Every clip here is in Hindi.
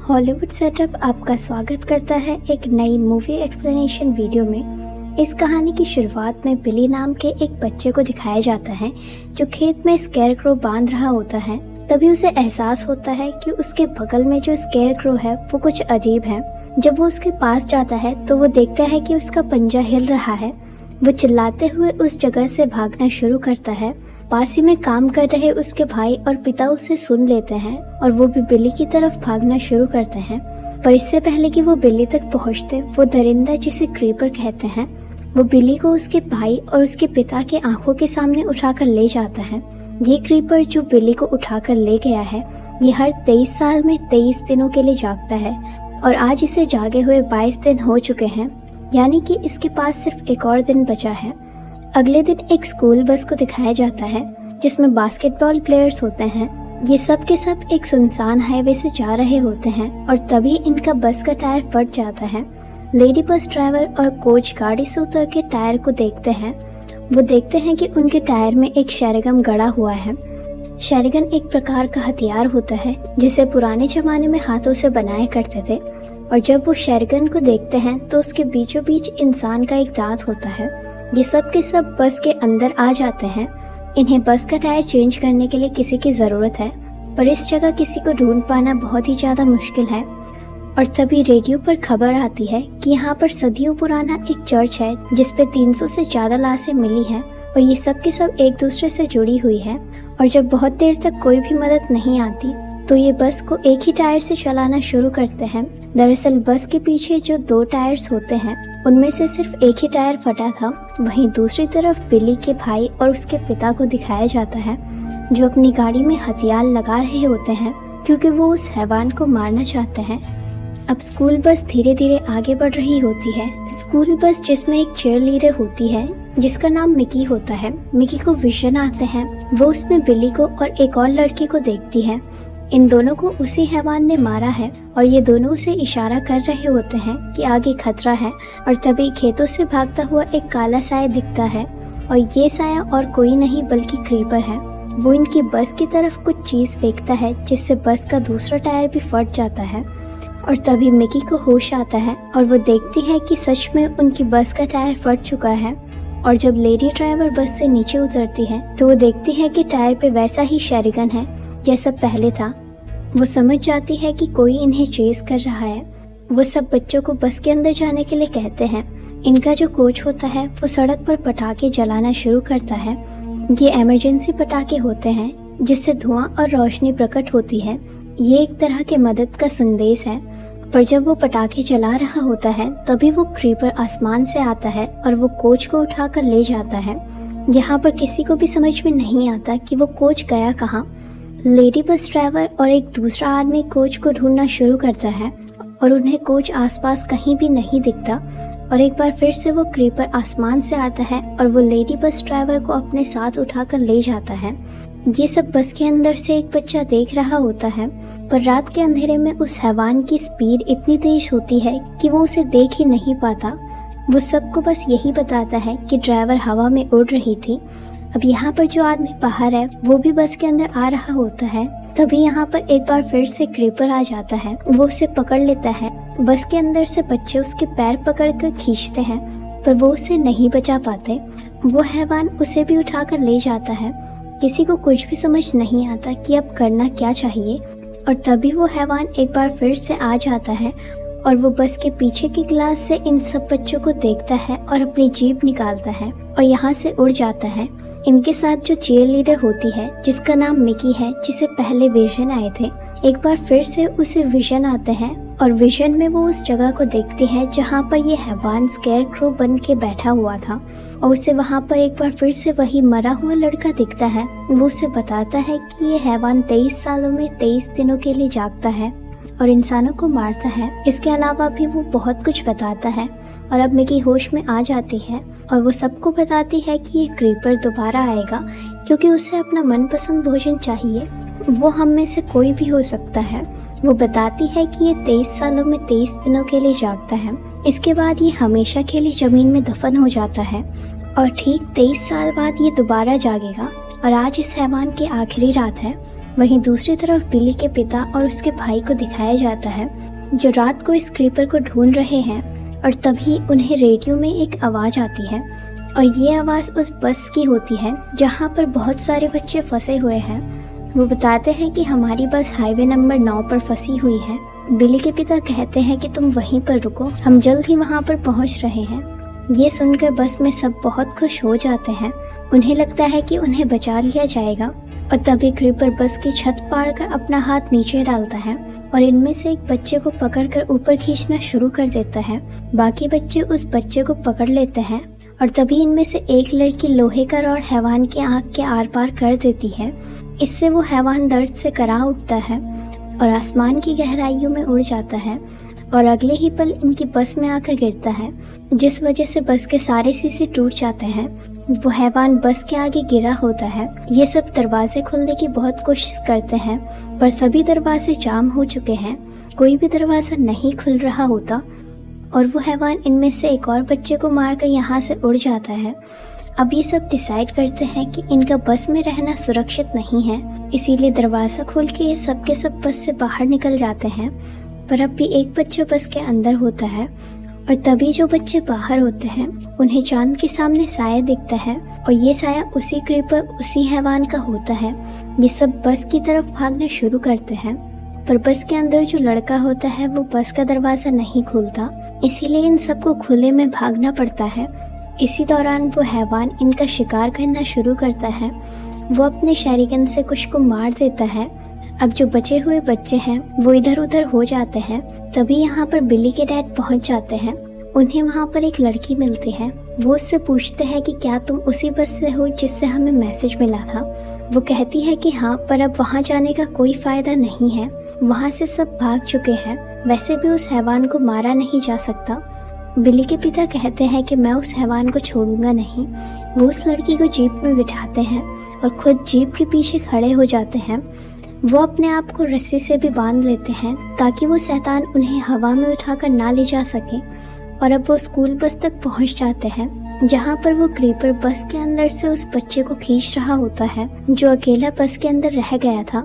हॉलीवुड सेटअप आपका स्वागत करता है एक नई मूवी एक्सप्लेनेशन वीडियो में। इस कहानी की शुरुआत में बिली नाम के एक बच्चे को दिखाया जाता है जो खेत में स्केयरक्रो बांध रहा होता है। तभी उसे एहसास होता है कि उसके बगल में जो स्केयरक्रो है वो कुछ अजीब है। जब वो उसके पास जाता है तो वो देखता है कि उसका पंजा हिल रहा है। वो चिल्लाते हुए उस जगह से भागना शुरू करता है। पास ही में काम कर रहे उसके भाई और पिता उसे सुन लेते हैं और वो भी बिली की तरफ भागना शुरू करते हैं। पर इससे पहले कि वो बिली तक पहुंचते, वो दरिंदा जिसे क्रीपर कहते हैं, वो बिली को उसके भाई और उसके पिता के आंखों के सामने उठाकर ले जाता है। ये क्रीपर जो बिली को उठाकर ले गया है, ये हर 23 साल में 23 दिनों के लिए जागता है और आज इसे जागे हुए 22 दिन हो चुके हैं, यानी कि इसके पास सिर्फ एक और दिन बचा है। अगले दिन एक स्कूल बस को दिखाया जाता है जिसमें बास्केटबॉल प्लेयर्स होते हैं। ये सब के सब एक सुनसान हाईवे से जा रहे होते हैं और तभी इनका बस का टायर फट जाता है। लेडी बस ड्राइवर और कोच गाड़ी से उतर के टायर को देखते हैं। वो देखते हैं कि उनके टायर में एक शैरगन गड़ा हुआ है। शैरगन एक प्रकार का हथियार होता है जिसे पुराने जमाने में हाथों से बनाया करते थे। और जब वो शैरगन को देखते हैं तो उसके बीचों बीच इंसान का एक दांत होता है। ये सब के सब बस के अंदर आ जाते हैं। इन्हें बस का टायर चेंज करने के लिए किसी की ज़रूरत है, पर इस जगह किसी को ढूंढ पाना बहुत ही ज़्यादा मुश्किल है। और तभी रेडियो पर खबर आती है कि यहाँ पर सदियों पुराना एक चर्च है जिस पे 300 से ज़्यादा लाशें मिली हैं और ये सब के सब एक दूसरे से जुड़ी हुई है। और जब बहुत देर तक कोई भी मदद नहीं आती तो ये बस को एक ही टायर से चलाना शुरू करते हैं। दरअसल बस के पीछे जो 2 टायर्स होते हैं उनमें से सिर्फ एक ही टायर फटा था। वहीं दूसरी तरफ बिली के भाई और उसके पिता को दिखाया जाता है जो अपनी गाड़ी में हथियार लगा रहे होते हैं क्योंकि वो उस हैवान को मारना चाहते हैं। अब स्कूल बस धीरे धीरे आगे बढ़ रही होती है। स्कूल बस जिसमें एक चेयर लीडर होती है जिसका नाम मिकी होता है। मिकी को विजन आते हैं। वो उसमें बिली को और एक और लड़की को देखती है। इन दोनों को उसी हैवान ने मारा है और ये दोनों उसे इशारा कर रहे होते हैं कि आगे खतरा है। और तभी खेतों से भागता हुआ एक काला साया दिखता है और ये साया और कोई नहीं बल्कि क्रीपर है। वो इनकी बस की तरफ कुछ चीज फेंकता है जिससे बस का दूसरा टायर भी फट जाता है। और तभी मिकी को होश आता है और वो देखती है कि सच में उनकी बस का टायर फट चुका है। और जब लेडी ड्राइवर बस से नीचे उतरती है तो वो देखती है कि टायर पे वैसा ही शैरगन है जैसा पहले था। वो समझ जाती है कि कोई इन्हें चेस कर रहा है। वो सब बच्चों को बस के अंदर जाने के लिए कहते हैं। इनका जो कोच होता है वो सड़क पर पटाखे जलाना शुरू करता है। ये इमरजेंसी पटाखे होते हैं जिससे धुआं और रोशनी प्रकट होती है। ये एक तरह के मदद का संदेश है। पर जब वो पटाखे जला रहा होता है तभी वो क्रीपर आसमान से आता है और वो कोच को उठाकर ले जाता है। यहाँ पर किसी को भी समझ में नहीं आता कि वो कोच गया कहाँ। लेडी बस ड्राइवर और एक दूसरा आदमी कोच को ढूंढना शुरू करता है और उन्हें कोच आसपास कहीं भी नहीं दिखता। और एक बार फिर से वो क्रीपर आसमान से आता है और वो लेडी बस ड्राइवर को अपने साथ उठाकर ले जाता है। ये सब बस के अंदर से एक बच्चा देख रहा होता है, पर रात के अंधेरे में उस हैवान की स्पीड इतनी तेज होती है कि वो उसे देख ही नहीं पाता। वो सबको बस यही बताता है कि ड्राइवर हवा में उड़ रही थी। अब यहाँ पर जो आदमी बाहर है वो भी बस के अंदर आ रहा होता है। तभी यहाँ पर एक बार फिर से क्रीपर आ जाता है। वो उसे पकड़ लेता है। बस के अंदर से बच्चे उसके पैर पकड़कर खींचते हैं पर वो उसे नहीं बचा पाते। वो हैवान उसे भी उठाकर ले जाता है। किसी को कुछ भी समझ नहीं आता कि अब करना क्या चाहिए। और तभी वो हैवान एक बार फिर से आ जाता है और वो बस के पीछे की ग्लास से इन सब बच्चों को देखता है और अपनी जीभ निकालता है और यहाँ से उड़ जाता है। इनके साथ जो चेयर लीडर होती है जिसका नाम मिकी है, जिसे पहले विजन आए थे, एक बार फिर से उसे विजन आते हैं और विजन में वो उस जगह को देखती है जहाँ पर ये हैवान स्केयरक्रो बन के बैठा हुआ था। और उसे वहाँ पर एक बार फिर से वही मरा हुआ लड़का दिखता है। वो उसे बताता है कि ये हैवान 23 सालों में 23 दिनों के लिए जागता है और इंसानों को मारता है। इसके अलावा भी वो बहुत कुछ बताता है। और अब मिकी होश में आ जाती है और वो सबको बताती है कि ये क्रीपर दोबारा आएगा क्योंकि उसे अपना मनपसंद भोजन चाहिए। वो हम में से कोई भी हो सकता है। वो बताती है कि ये 23 सालों में 23 दिनों के लिए जागता है। इसके बाद ये हमेशा के लिए जमीन में दफन हो जाता है और ठीक 23 साल बाद ये दोबारा जागेगा। और आज इस हैवान की आखिरी रात है। वहीं दूसरी तरफ बिली के पिता और उसके भाई को दिखाया जाता है जो रात को इस क्रीपर को ढूंढ रहे हैं और तभी उन्हें रेडियो में एक आवाज़ आती है और ये आवाज़ उस बस की होती है जहाँ पर बहुत सारे बच्चे फंसे हुए हैं। वो बताते हैं कि हमारी बस हाईवे नंबर 9 पर फंसी हुई है। बिली के पिता कहते हैं कि तुम वहीं पर रुको, हम जल्द ही वहाँ पर पहुँच रहे हैं। ये सुनकर बस में सब बहुत खुश हो जाते हैं। उन्हें लगता है कि उन्हें बचा लिया जाएगा और तभी क्रीपर बस की छत फाड़ कर अपना हाथ नीचे डालता है और इनमें से एक बच्चे को पकड़कर ऊपर खींचना शुरू कर देता है। बाकी बच्चे उस बच्चे को पकड़ लेते हैं और तभी इनमें से एक लड़की लोहे का रॉड हैवान की आंख के आर पार कर देती है। इससे वो हैवान दर्द से करा उठता है और आसमान की गहराइयों में उड़ जाता है और अगले ही पल इनकी बस में आकर गिरता है, जिस वजह से बस के सारे शीशे टूट जाते हैं। वो हैवान बस के आगे गिरा होता है। ये सब दरवाजे खोलने की बहुत कोशिश करते हैं पर सभी दरवाजे जाम हो चुके हैं, कोई भी दरवाज़ा नहीं खुल रहा होता और वो हैवान इनमें से एक और बच्चे को मारकर यहाँ से उड़ जाता है। अब ये सब डिसाइड करते हैं कि इनका बस में रहना सुरक्षित नहीं है, इसीलिए दरवाज़ा खोल के ये सब के सब बस से बाहर निकल जाते हैं। पर अब भी एक बच्चा बस के अंदर होता है और तभी जो बच्चे बाहर होते हैं उन्हें चांद के सामने साया दिखता है और ये साया उसी क्रीपर उसी हैवान का होता है। ये सब बस की तरफ भागना शुरू करते हैं पर बस के अंदर जो लड़का होता है वो बस का दरवाज़ा नहीं खोलता, इसीलिए इन सबको खुले में भागना पड़ता है। इसी दौरान वो हैवान इनका शिकार करना शुरू करता है। वो अपने शैरिगन से कुछ को मार देता है। अब जो बचे हुए बच्चे हैं वो इधर उधर हो जाते हैं। तभी यहाँ पर बिली के डैड पहुँच जाते हैं। उन्हें वहाँ पर एक लड़की मिलती है। वो उससे पूछते हैं कि क्या तुम उसी बस से हो जिससे हमें मैसेज मिला था। वो कहती है कि हाँ, पर अब वहाँ जाने का कोई फ़ायदा नहीं है, वहाँ से सब भाग चुके हैं। वैसे भी उस हैवान को मारा नहीं जा सकता। बिली के पिता कहते हैं कि मैं उस हैवान को छोड़ूंगा नहीं। वो उस लड़की को जीप में बिठाते हैं और खुद जीप के पीछे खड़े हो जाते हैं। वो अपने आप को रस्सी से भी बांध लेते हैं ताकि वो शैतान उन्हें हवा में उठाकर ना ले जा सके। और अब वो स्कूल बस तक पहुंच जाते हैं जहां पर वो क्रीपर बस के अंदर से उस बच्चे को खींच रहा होता है जो अकेला बस के अंदर रह गया था।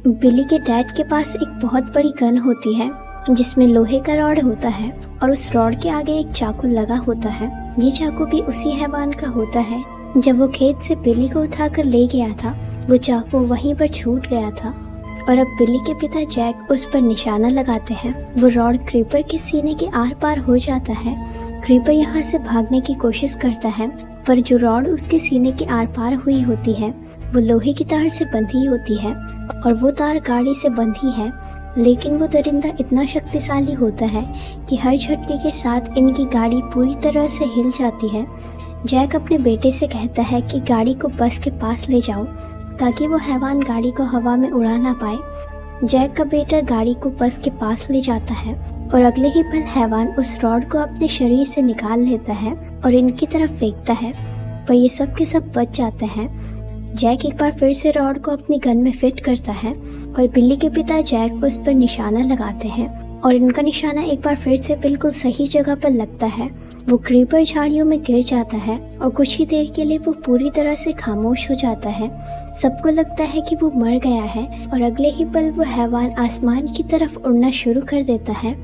बिली के डैड के पास एक बहुत बड़ी गन होती है जिसमें लोहे का रॉड होता है और उस रॉड के आगे एक चाकू लगा होता है। ये चाकू भी उसी हैवान का होता है। जब वो खेत से बिली को उठाकर ले गया था वो चाकू वहीं पर छूट गया था और अब बिली के पिता जैक उस पर निशाना लगाते हैं। वो रॉड क्रीपर के सीने के आर पार हो जाता है। क्रीपर यहाँ से भागने की कोशिश करता है पर जो रॉड उसके सीने के आर पार हुई होती है वो लोहे की तार से बंधी होती है और वो तार गाड़ी से बंधी है। लेकिन वो दरिंदा इतना शक्तिशाली होता है कि हर झटके के साथ इनकी गाड़ी पूरी तरह से हिल जाती है। जैक अपने बेटे से कहता है कि गाड़ी को बस के पास ले जाओ ताकि वो हैवान गाड़ी को हवा में उड़ा ना पाए। जैक का बेटा गाड़ी को बस के पास ले जाता है और अगले ही पल हैवान उस रॉड को अपने शरीर से निकाल लेता है और इनकी तरफ फेंकता है, पर ये सब के सब बच जाते हैं। जैक एक बार फिर से रॉड को अपनी गन में फिट करता है और बिल्ली के पिता जैक को उस पर निशाना लगाते हैं और इनका निशाना एक बार फिर से बिल्कुल सही जगह पर लगता है। वो क्रीपर झाड़ियों में गिर जाता है और कुछ ही देर के लिए वो पूरी तरह से खामोश हो जाता है। सबको लगता है कि वो मर गया है और अगले ही पल वो हैवान आसमान की तरफ उड़ना शुरू कर देता है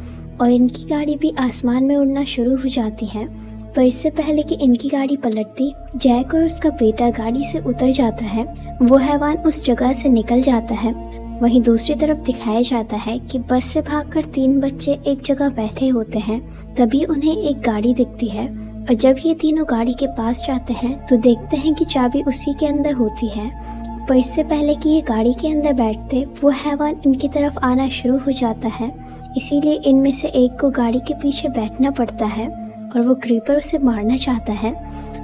और इनकी गाड़ी भी आसमान में उड़ना शुरू हो जाती है। पर इससे पहले कि इनकी गाड़ी पलटती, जैक और उसका बेटा गाड़ी से उतर जाता है। वो हैवान उस जगह से निकल जाता है। वहीं दूसरी तरफ दिखाया जाता है कि बस से भागकर 3 बच्चे एक जगह बैठे होते हैं। तभी उन्हें एक गाड़ी दिखती है और जब ये तीनों गाड़ी के पास जाते हैं तो देखते हैं कि चाबी उसी के अंदर होती है। पर इससे पहले कि ये गाड़ी के अंदर बैठते, वो हैवान इनकी तरफ आना शुरू हो जाता है। इसीलिए इनमें से एक को गाड़ी के पीछे बैठना पड़ता है और वो क्रीपर उसे मारना चाहता है,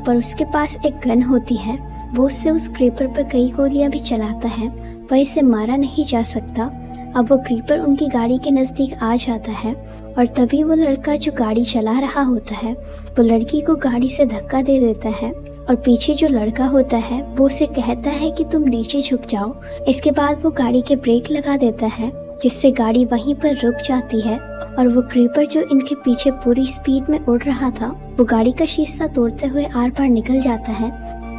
पर उसके पास एक गन होती है। वो उससे उस क्रीपर पर कई गोलियां भी चलाता है पर इसे मारा नहीं जा सकता। अब वो क्रीपर उनकी गाड़ी के नज़दीक आ जाता है और तभी वो लड़का जो गाड़ी चला रहा होता है वो लड़की को गाड़ी से धक्का दे देता है और पीछे जो लड़का होता है वो उसे कहता है कि तुम नीचे झुक जाओ। इसके बाद वो गाड़ी के ब्रेक लगा देता है जिससे गाड़ी वहीं पर रुक जाती है और वो क्रीपर जो इनके पीछे पूरी स्पीड में उड़ रहा था वो गाड़ी का शीशा तोड़ते हुए आर पार निकल जाता है।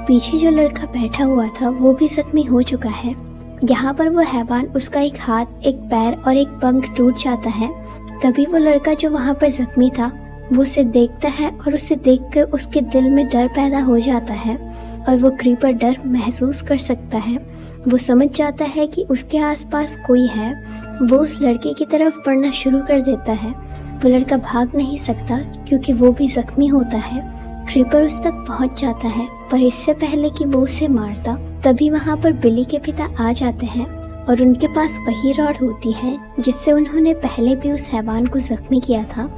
पीछे जो लड़का बैठा हुआ था वो भी जख्मी हो चुका है। यहाँ पर वो हैवान, उसका एक हाथ, एक पैर और एक पंख टूट जाता है। तभी वो लड़का जो वहाँ पर जख्मी था वो उसे देखता है और उसे देखकर उसके दिल में डर पैदा हो जाता है और वो क्रीपर डर महसूस कर सकता है। वो समझ जाता है कि उसके आसपास कोई है। वो उस लड़के की तरफ बढ़ना शुरू कर देता है। वो लड़का भाग नहीं सकता क्योंकि वो भी जख्मी होता है। क्रीपर उस तक पहुंच जाता है, पर इससे पहले कि वो उसे मारता तभी वहां पर बिली के पिता आ जाते हैं और उनके पास वही रॉड होती है जिससे उन्होंने पहले भी उस हैवान को जख्मी किया था।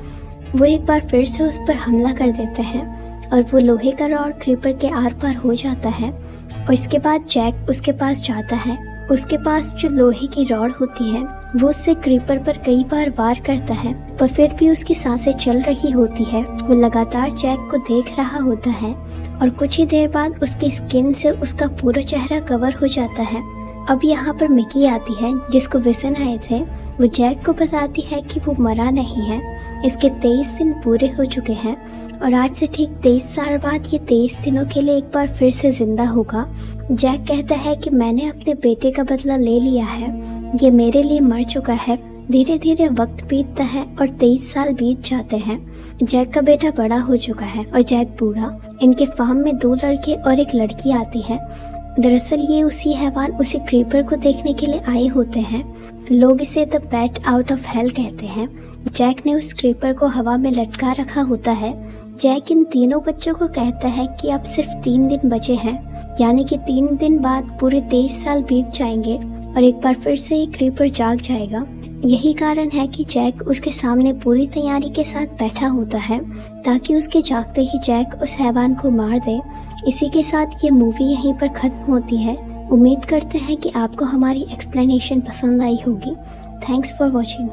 वो एक बार फिर से उस पर हमला कर देते हैं और वो लोहे का रॉड क्रीपर के आर पार हो जाता है। और इसके बाद जैक उसके पास जाता है। उसके पास जो लोहे की रॉड होती है वो उससे क्रीपर पर कई बार वार करता है, पर फिर भी उसकी सांसें चल रही होती है। वो लगातार जैक को देख रहा होता है और कुछ ही देर बाद उसकी स्किन से उसका पूरा चेहरा कवर हो जाता है। अब यहाँ पर मिकी आती है जिसको विसन आए थे। वो जैक को बताती है कि वो मरा नहीं है, इसके 23 दिन पूरे हो चुके हैं और आज से ठीक 23 साल बाद ये 23 दिनों के लिए एक बार फिर से जिंदा होगा। जैक कहता है कि मैंने अपने बेटे का बदला ले लिया है, ये मेरे लिए मर चुका है। धीरे धीरे वक्त बीतता है और 23 साल बीत जाते हैं। जैक का बेटा बड़ा हो चुका है और जैक बूढ़ा। इनके फार्म में 2 लड़के और एक लड़की आती है। दरअसल ये उसी हैवान, उसी क्रीपर को देखने के लिए आए होते हैं। लोग इसे the bat out of hell कहते हैं। जैक ने उस क्रीपर को हवा में लटका रखा होता है। जैक इन तीनों बच्चों को कहता है कि अब सिर्फ 3 दिन बचे हैं, यानी कि 3 दिन बाद पूरे 23 साल बीत जाएंगे और एक बार फिर से ये क्रीपर जाग जाएगा। यही कारण है कि जैक उसके सामने पूरी तैयारी के साथ बैठा होता है ताकि उसके जागते ही जैक उस हैवान को मार दे। इसी के साथ ये मूवी यहीं पर खत्म होती है। उम्मीद करते हैं कि आपको हमारी एक्सप्लेनेशन पसंद आई होगी। Thanks for watching.